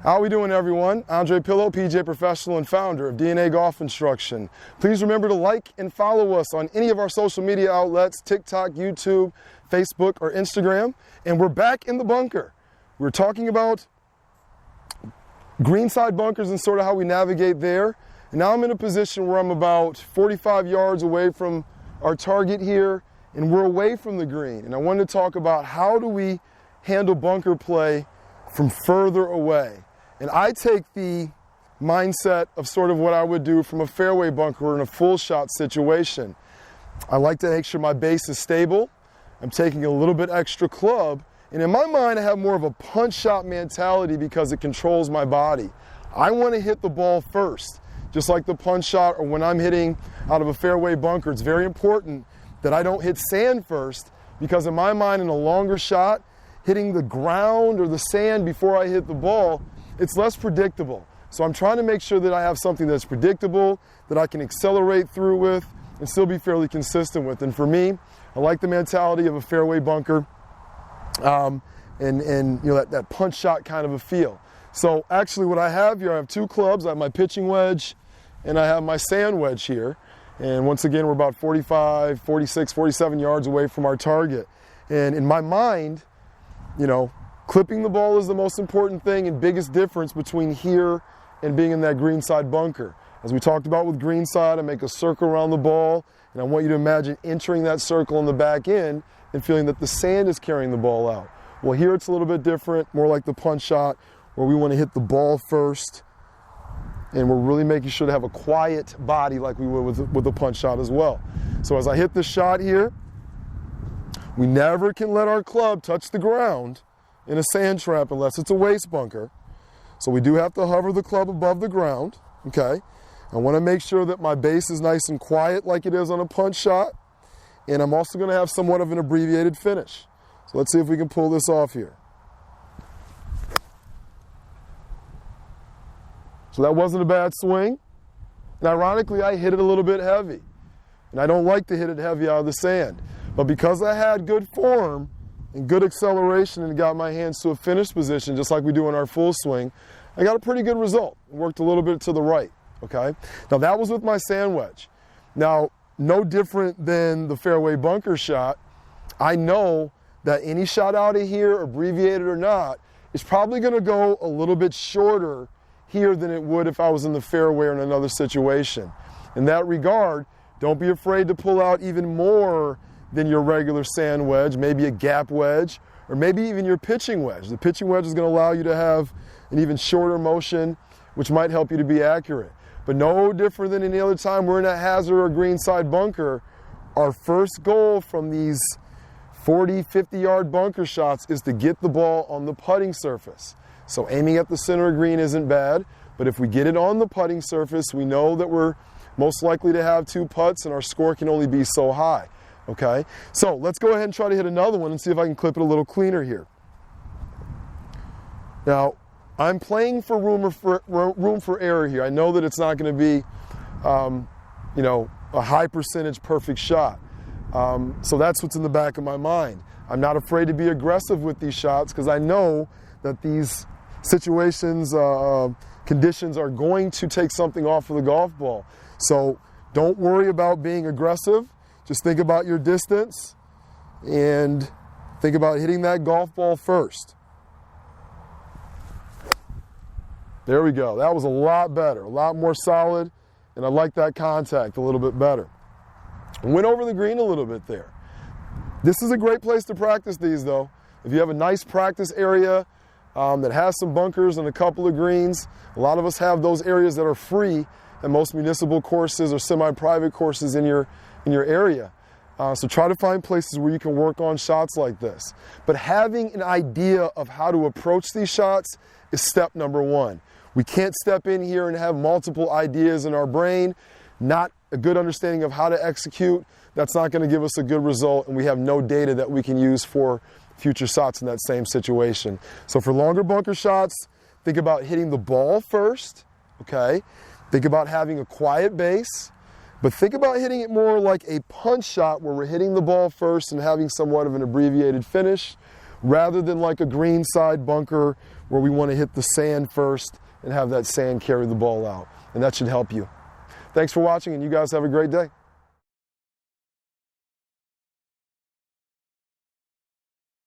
How we doing, everyone? Andre Pillow, PGA professional and founder of DNA Golf Instruction. Please remember to like and follow us on any of our social media outlets, TikTok, YouTube, Facebook, or Instagram. And we're back in the bunker. We're talking about greenside bunkers and sort of how we navigate there. And now I'm in a position where I'm about 45 yards away from our target here, and we're away from the green. And I wanted to talk about how do we handle bunker play from further away. And I take the mindset of sort of what I would do from a fairway bunker in a full shot situation. I like to make sure my base is stable. I'm taking a little bit extra club. And in my mind, I have more of a punch shot mentality because it controls my body. I want to hit the ball first, just like the punch shot or when I'm hitting out of a fairway bunker. It's very important that I don't hit sand first because in my mind, in a longer shot, hitting the ground or the sand before I hit the ball, it's less predictable. So I'm trying to make sure that I have something that's predictable, that I can accelerate through with, and still be fairly consistent with. And for me, I like the mentality of a fairway bunker, and you know that punch shot kind of a feel. So actually what I have here, I have two clubs. I have my pitching wedge, and I have my sand wedge here. And once again, we're about 45, 46, 47 yards away from our target. And in my mind, you know, clipping the ball is the most important thing and biggest difference between here and being in that greenside bunker. As we talked about with greenside, I make a circle around the ball, and I want you to imagine entering that circle on the back end and feeling that the sand is carrying the ball out. Well, here it's a little bit different, more like the punch shot, where we want to hit the ball first, and we're really making sure to have a quiet body like we would with the punch shot as well. So as I hit the shot here, we never can let our club touch the ground in a sand trap unless it's a waste bunker. So we do have to hover the club above the ground, okay? I want to make sure that my base is nice and quiet like it is on a punch shot, and I'm also going to have somewhat of an abbreviated finish. So let's see if we can pull this off here. So that wasn't a bad swing, and ironically I hit it a little bit heavy, and I don't like to hit it heavy out of the sand. But because I had good form and good acceleration and got my hands to a finished position, just like we do in our full swing, I got a pretty good result. It worked a little bit to the right, okay? Now that was with my sand wedge. Now, no different than the fairway bunker shot, I know that any shot out of here, abbreviated or not, is probably gonna go a little bit shorter here than it would if I was in the fairway or in another situation. In that regard, don't be afraid to pull out even more than your regular sand wedge, maybe a gap wedge, or maybe even your pitching wedge. The pitching wedge is going to allow you to have an even shorter motion, which might help you to be accurate. But no different than any other time we're in a hazard or greenside bunker, our first goal from these 40, 50-yard bunker shots is to get the ball on the putting surface. So aiming at the center of green isn't bad, but if we get it on the putting surface, we know that we're most likely to have two putts and our score can only be so high. Okay, so let's go ahead and try to hit another one and see if I can clip it a little cleaner here. Now, I'm playing for room for error here. I know that it's not going to be, you know, a high percentage perfect shot. So that's what's in the back of my mind. I'm not afraid to be aggressive with these shots because I know that these situations, conditions are going to take something off of the golf ball. So don't worry about being aggressive. Just think about your distance and think about hitting that golf ball first. There we go. That was a lot better, a lot more solid, and I like that contact a little bit better. Went over the green a little bit there. This is a great place to practice these, though. If you have a nice practice area that has some bunkers and a couple of greens, a lot of us have those areas that are free at most municipal courses or semi-private courses in your area. So try to find places where you can work on shots like this. But having an idea of how to approach these shots is step number one. We can't step in here and have multiple ideas in our brain, not a good understanding of how to execute. That's not going to give us a good result, and we have no data that we can use for future shots in that same situation. So for longer bunker shots, think about hitting the ball first, okay? Think about having a quiet base. But think about hitting it more like a punch shot where we're hitting the ball first and having somewhat of an abbreviated finish rather than like a greenside bunker where we want to hit the sand first and have that sand carry the ball out. And that should help you. Thanks for watching, and you guys have a great day.